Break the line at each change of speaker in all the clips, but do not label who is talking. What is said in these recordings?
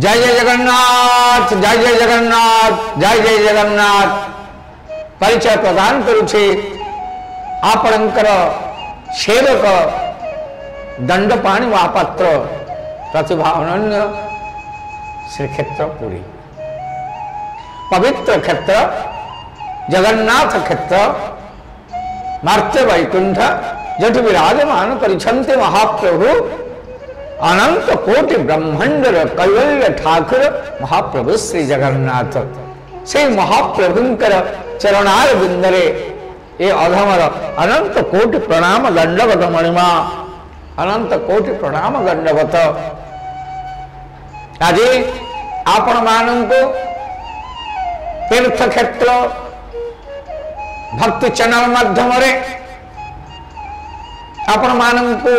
जय जय जगन्नाथ, जय जय जगन्नाथ, जय जय जगन्नाथ परिचय प्रदान करुछे आपणकर सेवक दंडपाणी महापात्र प्रतिभा अनन्य श्री क्षेत्र पुरी पवित्र क्षेत्र जगन्नाथ क्षेत्र मार्त्य वैकुंठ जठि विराजमान करिछन्ते महाप्रभु अनंत कोटि ब्रह्मांडर कैवल्य ठाकुर महाप्रभु श्री जगन्नाथ से महाप्रभुंकर चरणार बिंदरे ए अधमर अनंत कोटि प्रणाम दंडवत मणिमा अनंत कोटि प्रणाम दंडवत आज आपण मानंको तीर्थ क्षेत्र भक्ति चैनल माध्यम आपण मानंको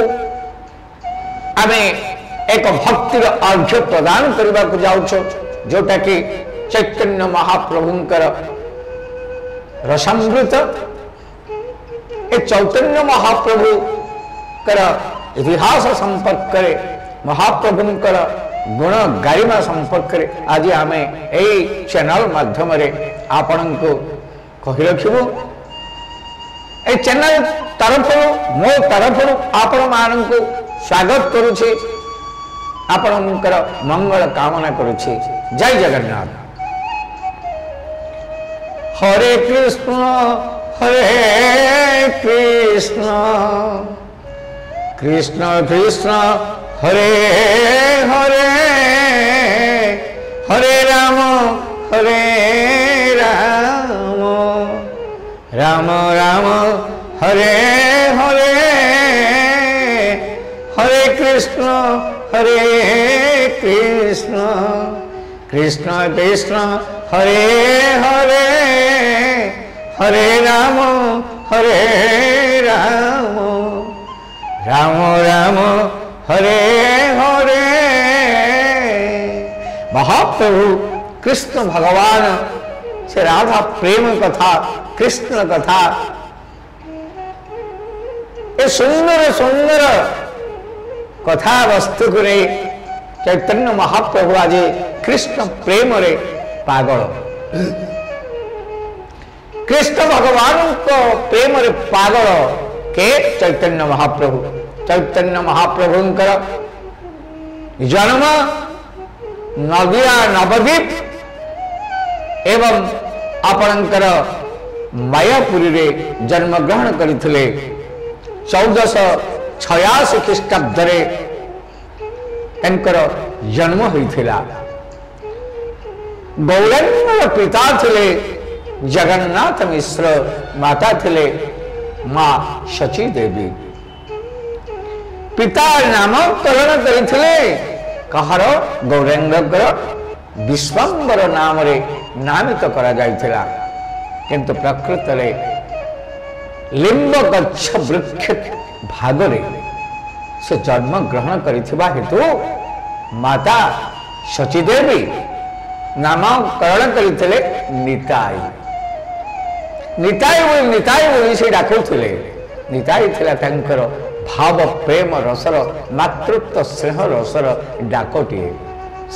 आमे एक भक्तिर अर्घ्य प्रदान करने को जाऊँ जोटा कि चैतन्य महाप्रभुंकर रसामृत ए चैतन्य महाप्रभु कर इतिहास संपर्क महाप्रभुंकर गुण गारिमा संपर्क आज आम यही चैनल माध्यम आपण को कही रखू ए चैनल तरफ मो तरफ आपण मान को स्वागत करुछे आपणकर मंगल कामना करुछे जय जगन्नाथ हरे कृष्ण कृष्ण कृष्ण हरे हरे हरे राम राम राम हरे हरे हरे कृष्ण कृष्ण कृष्ण हरे हरे हरे राम राम राम हरे हरे महाप्रभु कृष्ण भगवान से राधा प्रेम कथा कृष्ण कथा ये सुंदर सुंदर कथा वस्तु को चैतन्य महाप्रभु आज कृष्ण प्रेम रे पागल कृष्ण भगवान को प्रेम रे पागल के चैतन्य महाप्रभुंकर जन्म नदिया नवद्वीप एवं आपणकर मायापुरी रे जन्म ग्रहण करथिले 1486 ख्रीष्टाब्द जन्म होइथिला गौरांगर पिता थिले जगन्नाथ मिश्र माता थिले मां शची देवी पिता नामकरण करथिले कहार गौरांगर विश्वंबर नाम रे नामित करा जाइथिला किंतु प्रकृत रे लिंब गच्छ वृक्ष भागरे से जन्म ग्रहण करिथिबा हेतु माता शचीदेवी नामकरण करथिले निताई निताई बोली से डाकुथिले निताई थिला तांकर भाव प्रेम रसर मातृत्व स्नेह रसर डाकटी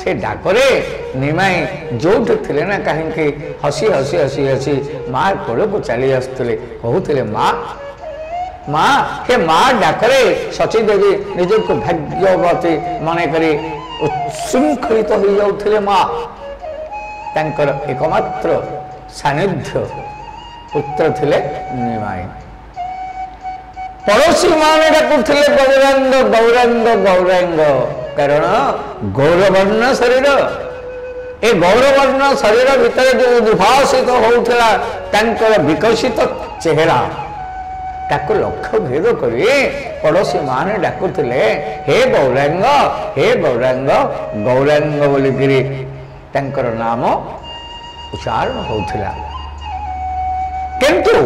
से डाकरे निमाई जोठ थिले ना कहीं हसी हसी हसी हसी माँ कोल को चली आसुले कहते माँ माँ हे माँ डाकरे शची देवी निज को भाग्यवती मन करी उच्छृंखलित हो जाउथिले माँ तांकर एकमात्र सानिध्य पुत्र थिले निमाई पड़ोसी माने डाकुथिले गौरांग गौरांग गौरांग कारण गौरवर्ण शरीर ए गौरवर्ण शरीर भितर जो उद्भासित होउथला तांकर विकसित चेहरा ताको लक्ष्य भेद करी पड़ोसी माने डाकुथिले हे गौरांग गौरांग बोली गिरी तांकर नाम उच्चारण होउथला किंतु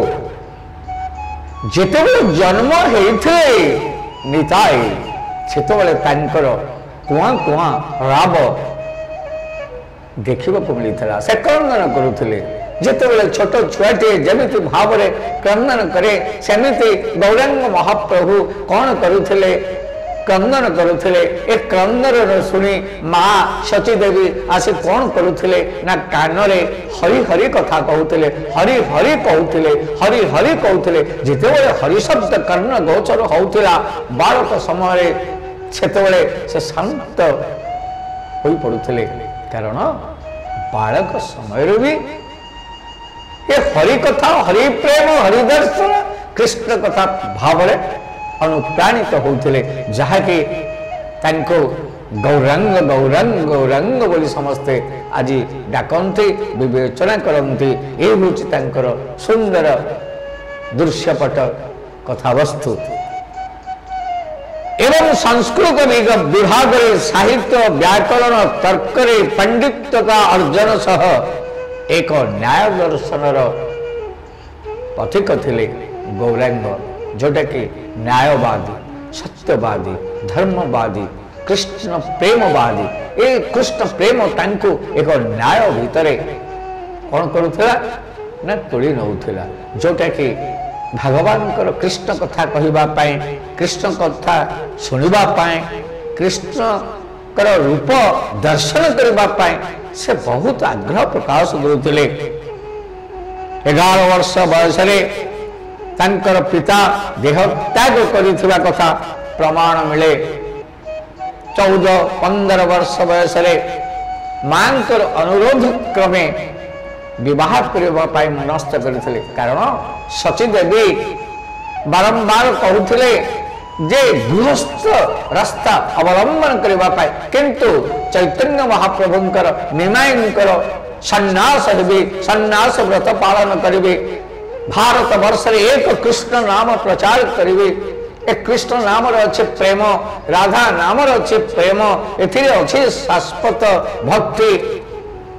जेतेबेले जन्म हेइथे निताई सेतेबेले तांकर कुआ कुआ राब देखा मिलता से क्रंदन करुले जितेबाला छोट छुआटे जमी भाव में क्रंदन करे सेमती गौरांग महाप्रभु कौन करुले क्रंदन करुथिले ए क्रंदन शुणी माँ सची देवी आसी कौन करुथिले ना कान रे हरि हरि कथा कहूथिले हरि हरि कहूथिले हरि हरि कहूथिले जितेबेले हरि शब्द कर्ण गोचर होउथिला बालक समय सेतेबेले से शांत होई पडुथिले कारण बालक समय भी ये हरि कथा हरि प्रेम हरि दर्शन कृष्ण कथा भाव अनुप्राणित होते जहाँकि गौरांग गौरांग गौरांग बोली समस्ते आज डाकती विवेचना करती ये हूँ सुंदर दृश्यपट कथावस्तु एवं संस्कृत विभाग साहित्य व्याकरण तर्क पंडितता अर्जन सह एक न्याय दर्शन पथिक थिले गौरांग जोटा कि न्यायवादी सत्यवादी धर्मवादी कृष्ण प्रेमवादी ए कृष्ण प्रेम तांको एक न्याय भितर कौन करुला ना तोड़ी नौला जोटा कि भगवान कृष्ण कथा कहवाई कृष्ण कथा शुणापी कृष्ण रूप दर्शन करने से बहुत आग्रह प्रकाश देते 11 वर्ष बयस तांकर पिता देह त्याग करिथिबा कथा प्रमाण मिले 14-15 वर्ष बयस मांकर अनुरोध क्रमे विवाह करने मनस्थ करथिले कारण सची देवी बारंबार कहूथिले जे गृहस्थ रास्ता अवलंबन करने किंतु चैतन्य महाप्रभुंकर निमायंकर सन्यास हेबे सन्यास व्रत पालन करिवे भारत वर्ष एक कृष्ण नाम प्रचार करिवे एक कृष्ण नाम अच्छे प्रेम राधा नाम अच्छे प्रेम एथिरे अच्छे शाश्वत भक्ति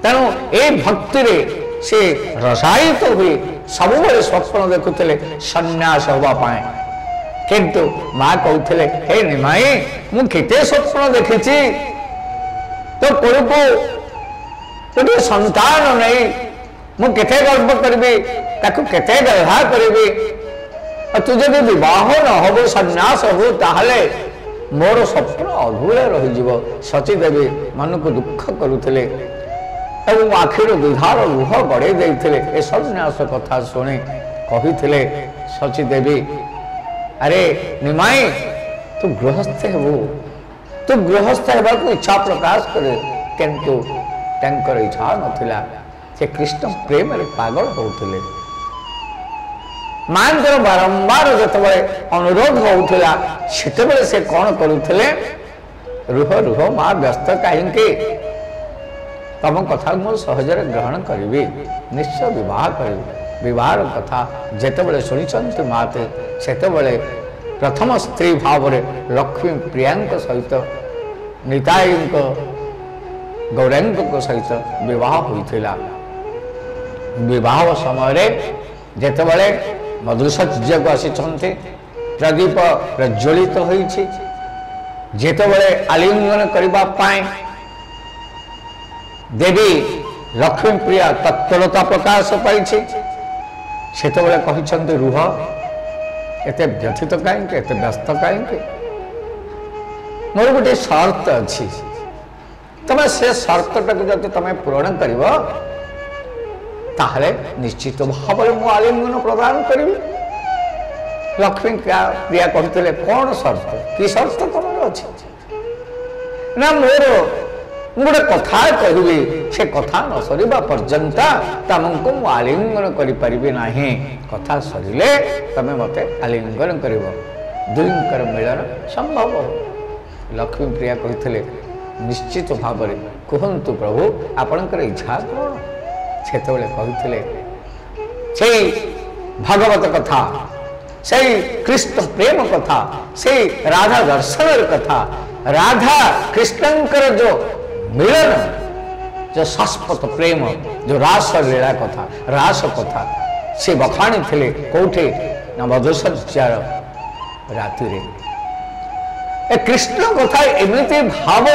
तेणु ए भक्ति रे से रसायित हुए सब स्वप्न देखुले सन्यास होगापाई किंतु माँ कहते हे निमाई मु केते स्वप्न देखी तो को गोटे संतान नहीं मु केते गर्व करी ताकू केते गल्हा करी तू जब विवाह न हो सन्यास हो ताहले मोर स्वप्न अधूरे रही सची देवी मन को दुख करुले आखिर दुधार लुह गड़े देते ए सन्यास कथा शुणी कही सची देवी अरे निमाई तू गृहस्थ हेबू तू गृहस्थ हेबा इच्छा प्रकाश करे किंतु तांकर इच्छा नथिला से कृष्ण प्रेम रे पागल होउथिले मांकर बारंबार जतबे अनुरोध होउथिला सेतबे से कौन करुथिले रुह रुह मां व्यस्त काहेंके तम कथा मु सहजरे ग्रहण करिवि निश्चय विवाह करिवि विवाह कथा जेतबे सुनिचंत माते सेतबे प्रथम स्त्री भाव लक्ष्मी प्रियांक सहित निताईंक गौरांग सहित विवाह होइथिला विवाह समय जेतबे मधुसज्जा को आसी प्रदीप प्रज्वलित होइछि जेतबे आलिंगन करबा पाए देवी लक्ष्मी प्रिया तत्परता प्रकाश पाई सेतबे कहिछन्ते रुह एते व्यथित कहीं एते व्यस्त कहीं मोर गोटे शर्त अच्छी तमें से शर्त टाक जब तुम पूरण कर निश्चित भाव में आलिंगन प्रदान करी लक्ष्मी प्रिया कहते कौन शर्त कि शर्त तुम अच्छी ना मोर गोटे कथा कहबी से कथा न सरिबा पर्यंत तुमको मु आलिंगन करि ना कथा सरिले तमे मते आलिंगन कर दुईंकर मिलन संभव लक्ष्मी प्रिया कहते निश्चित भाव में कहतु प्रभु आपणकर इच्छा कौन सेतबेले कहते से भागवत कथा से कृष्ण प्रेम कथा से राधा दर्शन कथा राधा कृष्णंकर जो मिलन जो शाश्वत प्रेम जो रास लीला कथा रास कथा से बखाणी थे कौटे ना मधुसज्जार राति ए कृष्ण कथा एमती भाव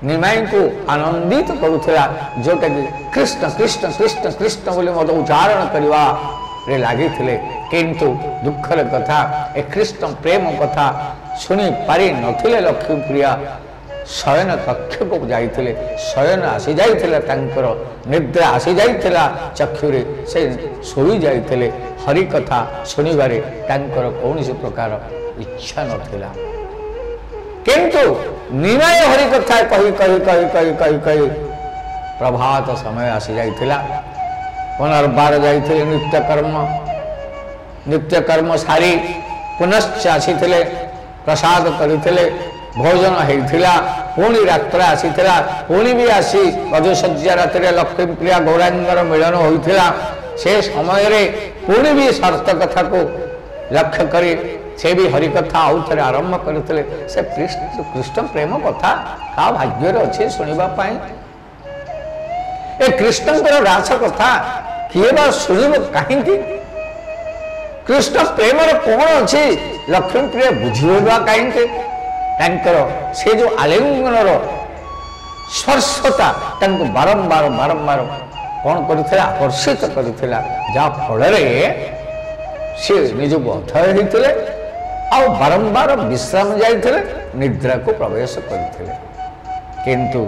निमाई को आनंदित करुला जोटा कि कृष्ण कृष्ण कृष्ण कृष्ण बोले मत उच्चारण करने लगी किंतु दुखर कथा ए कृष्ण प्रेम कथा शुणी पारि नथिले लक्ष्मीप्रिया शयन कक्ष को जाइथिले शयन आसी जाइथिला तांकर निद्रा आसी जाइथिला चक्षुरे से सोई जाइथिले हरि कथा सुनिबारे तांकर कौनसी प्रकार इच्छा नथिला किंतु निमाय हरि कथा कही कही कही कही कही कही प्रभात समय आसी जाइथिला पुनर्बार जाइथिले नित्य कर्म सारी पुनश्च आसीथिले प्रसाद करिथिले भोजन होइथिला पुणी रात्र आसीथिला पुणी भी आसी गजसज्जा रात्रि लक्ष्मीप्रिया गौरांगर मिलन होइथिला से समय रे पुणी भी शर्त कथा को लक्ष्य करी से भी हरि कथा आउ थे आरंभ करते से कृष्ण प्रेम कथा का भाग्य अच्छे शुणा ए कृष्णकर रास कथा किए बा शुणव कहीं कृष्ण प्रेम कौन अच्छी लक्ष्मीप्रिया बुझा कहीं से जो आलिंगन स्पर्शता बारंबार बारंबार कौन कर आकर्षित करथिला जा फल सी निजक अथय होते आ बारंबार विश्राम जाइए निद्रा को प्रवेश करते किंतु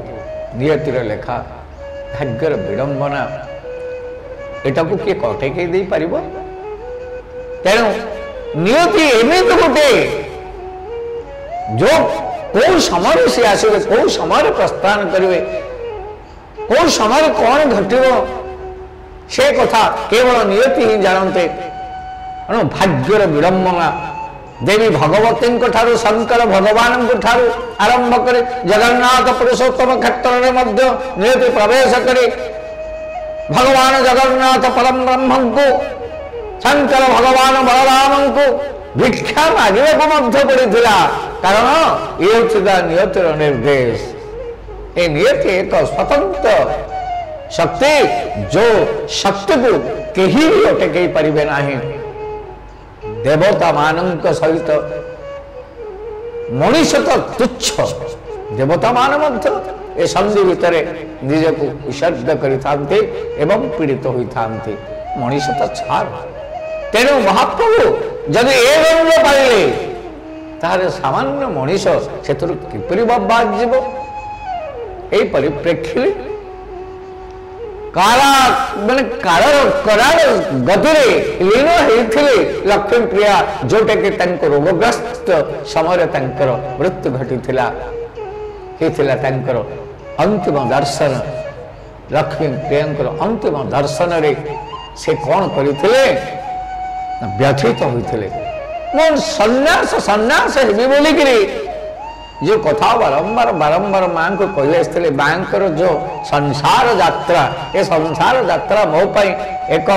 नियतिर लेखा भाग्यर विडंबना एटा को किए कटेक दे पार तेणु नियति एमती गोटे जो कौ समय से आसवे कौ समय प्रस्थान करेंगे कौ समय कौन घटव से कथा केवल नियति ही जानते भाग्यर विडंबना देवी भगवती शंकर भगवान आरंभ करे जगन्नाथ पुरुषोत्तम क्षेत्र में नियति प्रवेश करे भगवान जगन्नाथ परम ब्रह्म को शंकर भगवान बलराम को भिक्षा मांगे पड़ा कारण ये नियतिर निर्देश ये नियति एक स्वतंत्र शक्ति जो शक्ति को कहीं भी अटकई पारे ना देवता मानक सहित मनीष तो तुच्छ देवता मान ए संधि भितर निजक उत्सर्ग करते एवं पीड़ित होता मनीष तो छाड़ तेणु महाप्रभु जब ए रंग पाइले तार सामान्य मनीष से किपरि बर्बाद जीव यही परिप्रेक्षी काला माने कराल गति लीन होते लक्ष्मीप्रिया जोटा कि रोगग्रस्त समय मृत्यु घटी अंतिम दर्शन लक्ष्मीप्रिया अंतिम दर्शन रे से कौन करते व्यथित होते मैं सन्यास सन्यास हेबी बोलिकी जो कथा बारंबार बारंबार माँ को कही आसते माँ जो संसार यात्रा ये संसार यात्रा मो एक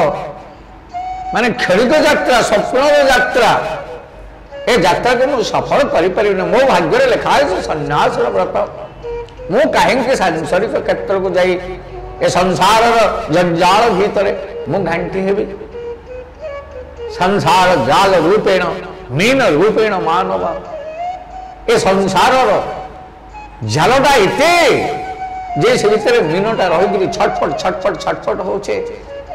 माने क्षणिक यात्रा स्वप्न यात्रा ए यात्रा को मुझे सफल करें मो भाग्य लिखा है सन्यास व्रत मु कहीं सांसारिक क्षेत्र को जाई ए संसार जंजाल भीतर मु घाटी हेबी संसार जाल रूपेण मीन रूपेण मानव ए संसार जालटा एते जे से भीतर मीनटा रही छटफट छटफट छटफट होचे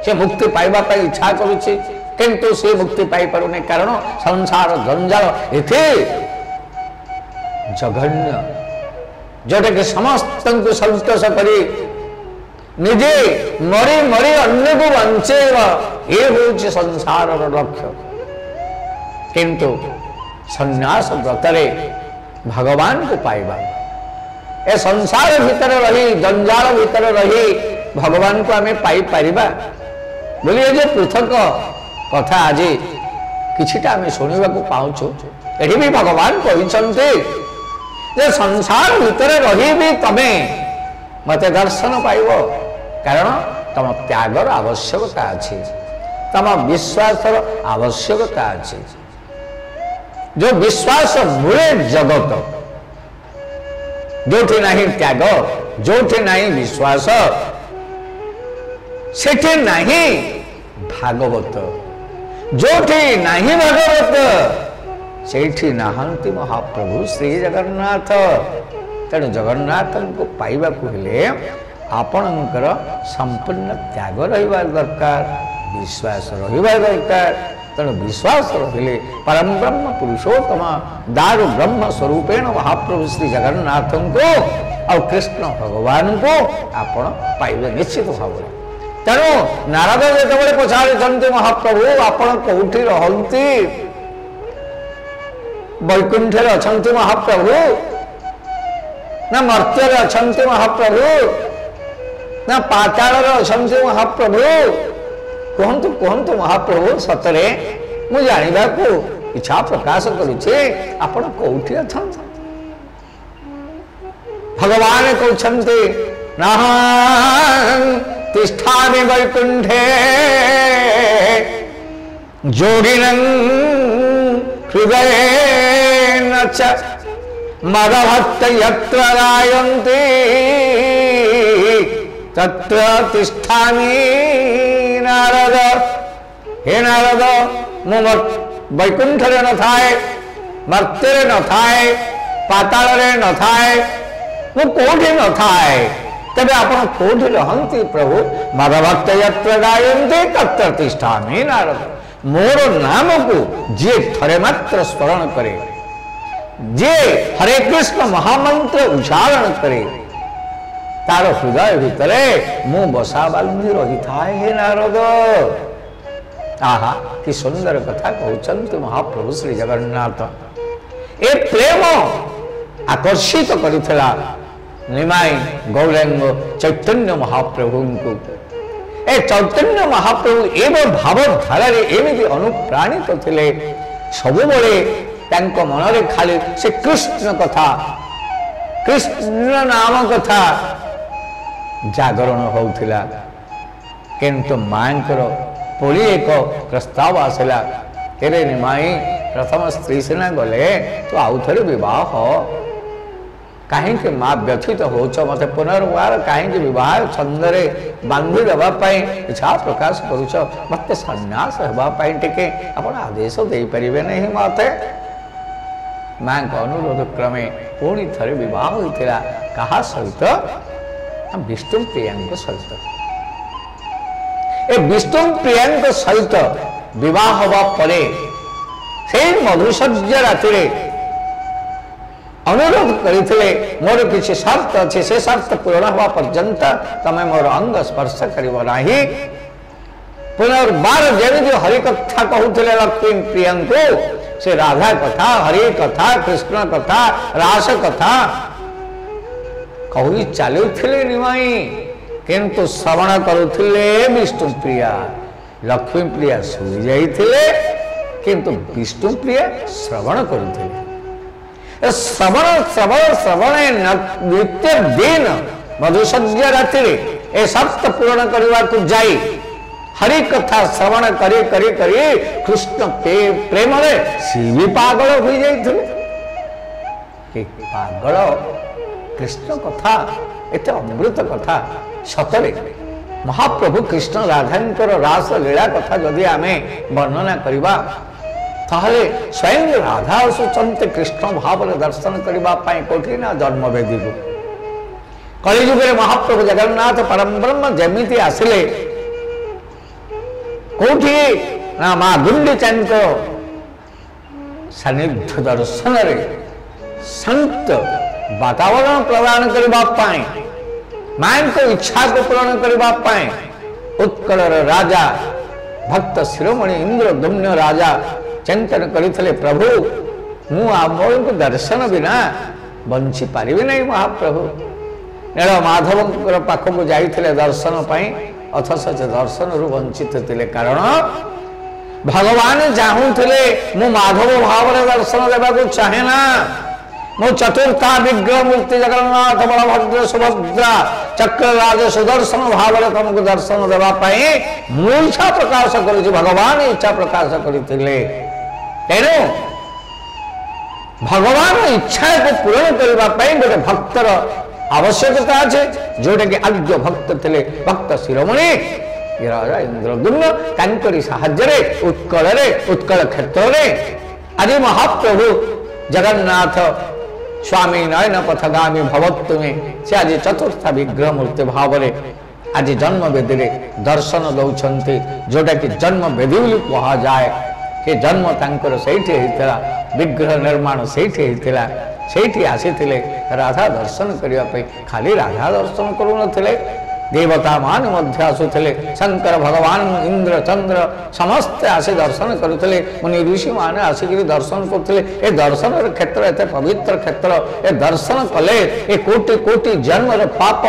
से मुक्ति पाइबा पाई इच्छा करुचे किंतु से मुक्ति पाई पारुने कारण संसार जंजाल एते जघन्य जोटा कि समस्त को संतोष करी निजे मरी मरी अन्य को बंचेगा ये हूँ संसार लक्ष्य किंतु संन्यास व्रतरे भगवान को पाइबा ए संसार भीतर रही जंजाल भीतर रही भगवान को आमे पाई पारिबा बोलिए जे पृथक कथा आज किछिटा आमे सुनिबा को पाउछु एठी भी भगवान कहिसंते जे संसार भीतर रही भी तमे मते दर्शन पाइबो कारण तम त्यागर आवश्यकता अछि तम विश्वासर आवश्यकता अछि जो विश्वास मूले जगत जो नहीं त्याग जो नहीं विश्वास सेठे नहीं भागवत जो नहीं भागवत सेठी नहांती महाप्रभु श्री जगन्नाथ तेणु जगन्नाथ को पाइबा को हेले आपणकर संपूर्ण त्याग रहिबा दरकार विश्वास रहिबा दरकार तेणु विश्वास रखिले परम ब्रह्म पुरुषोत्तम दारु ब्रह्म स्वरूपेण महाप्रभु श्री जगन्नाथ को और कृष्ण भगवान को आपण पाइबे निश्चित भाव। तेणु नारद जो पचारि महाप्रभु आपण कौटी रहंती वैकुंठे अछंती महाप्रभु ना मर्त्य अछंती महाप्रभु ना पाताल अछंती महाप्रभु कहतु कहतु महाप्रभु सतरे मु जानिबा को इच्छा प्रकाश करुचे आपण कौटी अछंती भगवान कहते तिष्ठामि वैकुंठे जोगिनं हृदयेन च मदभक्त यत्र गायन्ति तत्र तिष्ठामि नारद। हे नारद मु वैकुंठरे न थाए मर्त्यरे न थाए पातालरे न थाए मु कोठी न थाए तबे आपण कोठी रहंती प्रभु मदभक्त यत्र गायन्ति तत्र तिष्ठामि नारद। मोर नाम को जे थरे मात्र स्मरण करे जे हरे कृष्ण महामंत्र उच्चारण करे तार हृदय भितरे मु बसा बांधी रही थाए हे नारद। आहा कि सुंदर कथा कहते महाप्रभु श्री जगन्नाथ ए प्रेम आकर्षित करिथिला निमाई गौरांग चैतन्य महाप्रभु को ए चैतन्य महाप्रभु एवं भावधारा एमती अनुप्राणित थिले सबु बळे तांको मनरे खाली से कृष्ण कथा कृष्ण नाम कथा जागरण होउथिला किंतु मांकर पुरी एक प्रस्ताव आसला तेरे निमाई प्रथम स्त्री सेना गले तो आउ थरे विवाह कहीं माँ व्यथित हो मत पुनर्वार कहीं विवाह छंदरे बांधी देवाई इच्छा प्रकाश करुच मत सन्यास होगापाई टे आप आदेश दे पारे नहीं मत माँ का अनुरोध क्रमे पुणी थे बह होता क्या सहित विष्णुप्रिया सहित ए विष्णुप्रिया सहित विवाह हवा परे से मधुसज्जा राति अनुरोध करते मोर किसी शर्त अच्छे से शर्त पूर्ण हवा पर्यंत तमें मोर अंग स्पर्श करना पुनर्बार जमी हरिकथा कहते लक्ष्मी प्रिया को से राधा कथा हरि कथा कृष्ण कथा रास कथा कही चलुले निमाई किंतु श्रवण करुले विष्णुप्रिया लक्ष्मी प्रिया शुई जाइए किंतु विष्णुप्रिया श्रवण करुले श्रवण श्रवण श्रवण नित्य दिन मधुसज्जा राति ए शर्त पूर्ण करने को जाई हरि कथा श्रवण करी करी करी कृष्ण प्रेम रे सी भी पागल हो जाइए पागल कृष्ण कथा एते अमृत कथा सतरे महाप्रभु कृष्ण राधांकर रास लीला कथा जदि आमे वर्णना करिबा ताहले स्वयं राधा आसुचंते कृष्ण भाव दर्शन करने कोठी ना जन्म वेदी को कलिजुग महाप्रभु जगन्नाथ परम ब्रह्म जमीती आसिले कोठी ना माँ गुंडीचा सानिध्य दर्शन रे शांत वातावरण प्रदान करने माँ को इच्छा को पूर्ण करने उत्कल राजा भक्त शिरोमणि इंद्रदम्य राजा चिंतन करते प्रभु मु को दर्शन बिना बंची पारि नहीं महाप्रभु नील माधव पाखक जाते दर्शन अथच से दर्शन रु वंचित थे कारण भगवान चाहूले मु माधव भाव दर्शन देवा चाहे ना मो चतुर्था विग्रह मूर्ति जगन्नाथ बलभद्र सुभद्रा चक्रराज सुदर्शन भाव तुमको दर्शन देवाई मु इच्छा प्रकाश करुच्ची भगवान इच्छा प्रकाश करते तेणु भगवान इच्छा को पूरण करने गोटे भक्तर आवश्यकता अच्छे जोटा कि आद्य भक्त थे भक्त शिरोमणि राजा इंद्रदुम्न तांकरी साहाय्य उत्कल उत्कल क्षेत्र में आदि महाप्रभु जगन्नाथ स्वामी नयन पथगामी भवत्व में से आज चतुर्थ विग्रह मूर्ति भाव आज जन्म वेदी दर्शन दौरान जोटा कि जन्म वेदी कह जाए ଏ ଜନ୍ମ ତାଙ୍କର ସେଇଠି ହେଇଥିଲା, ବିଗ୍ରହ ନିର୍ମାଣ ସେଇଠି ହେଇଥିଲା, ସେଇଠି ଆସିଥିଲେ ରାଧା ଦର୍ଶନ କରିବା ପାଇଁ। ଖାଲି ରାଧା ଦର୍ଶନ କରୁନଥିଲେ, देवता मान मध्य आसुले, शंकर भगवान इंद्र चंद्र समस्ते आसी दर्शन करुले, मुनि ऋषि मैंने आसिक दर्शन करुले। ए दर्शन क्षेत्र एत पवित्र क्षेत्र, ए दर्शन कले ए कोटि कोटि जन्मर पाप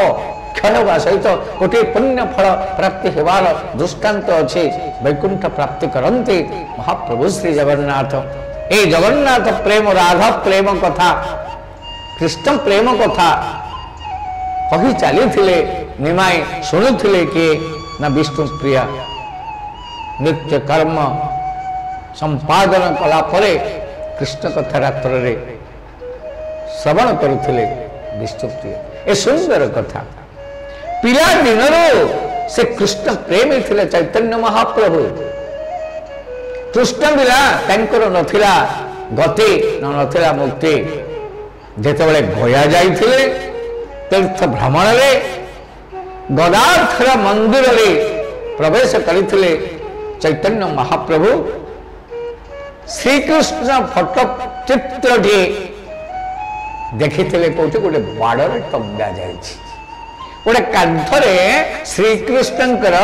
क्षय होगा सहित कोटि पुण्य फल प्राप्ति होवार दृष्टांत अच्छी। वैकुंठ प्राप्ति करते महाप्रभु श्री जगन्नाथ। ए जगन्नाथ प्रेम, राधा प्रेम कथा, कृष्ण प्रेम कथा कही चली निमाई शुणुले किए ना विष्णु प्रिया नित्य कर्म संपादन कला परे कृष्ण कथा रात्र रे श्रवण करुले विष्णुप्रिय। ए सुंदर कथा पिला दिन से कृष्ण प्रेमी थे चैतन्य महाप्रभु। कृष्ण बिना तांकर नथिला गति नथिला मुक्ति। जेतेबेले गया जाइथिले तीर्थ भ्रमण रे गदाधर मंदिर रे प्रवेश करथिले चैतन्य महाप्रभु। श्रीकृष्ण फोटो चित्र देखिथिले कोठी गोटे बाड़र टंगा जाइछि, गोटे कांथरे श्रीकृष्णकर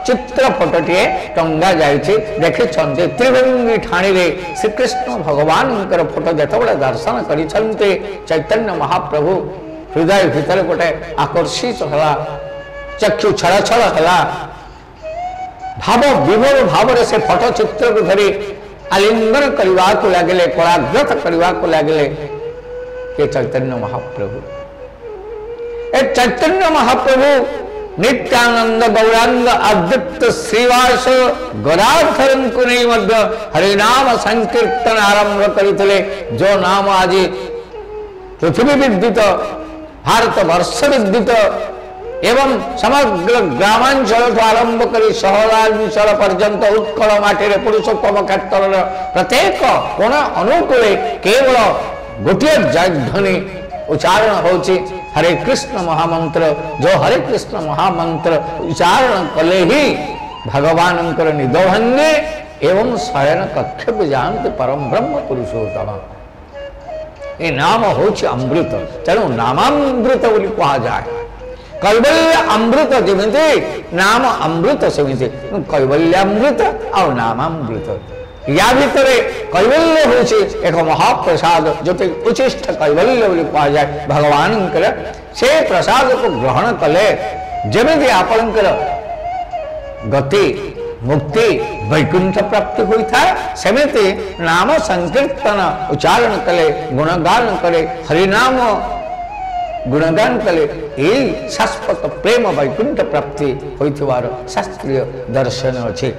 चित्र फोटोटे टंगा जाइछि। देखिछन्ते त्रिभंगी ठाणी रे श्रीकृष्ण भगवानकर फोटो जेतेबेले दर्शन करिछन्ते चैतन्य महाप्रभु हृदय भीतर गोटे आकर्षित होला, चक्षु छल छल है, भाव विभोर भाव से फोटो चित्र को धरी आलिंगन करने को लगे, कोलाग्रत करने को लगे। ये चैतन्य महाप्रभु, ए चैतन्य महाप्रभु नित्यानंद गौरांग अद्वित श्रीवास गदाधर को नहीं मध्य हरिनाम संकीर्तन आरंभ करते, जो नाम आज पृथ्वी विदित भारत वर्ष विदित एवं समग्र ग्रामांचल आरंभ कर सहरांचल पर्यंत उत्कल माटी पुरुषोत्तम क्षेत्र प्रत्येक कोण अनुकूल केवल गोटे ध्वनि उच्चारण होची हरे कृष्ण महामंत्र। जो हरे कृष्ण महामंत्र उच्चारण कले ही भगवान निद भांगे एवं शयन कक्ष को जानते परम ब्रह्म पुरुषोत्तम। ये नाम होची अमृत, तेणु नामामृत बोली कहा जाए। कैवल्य अमृत जमीते नाम अमृत सेमिते कैवल्यामृत और नामामृत। या भितर कैवल्य होची एक महाप्रसाद जो उचिष्ट कैवल्य बोली कहा जाए। भगवान से प्रसाद को ग्रहण कले जमीते आपणकर गति मुक्ति वैकुंठ प्राप्ति होता है, सेमिति नाम संकीर्तन उच्चारण कले गुणगान करे हरिनाम गुणगान कले शाश्वत प्रेम वैकुंठ प्राप्ति होइथिवार शास्त्रीय दर्शन अच्छे।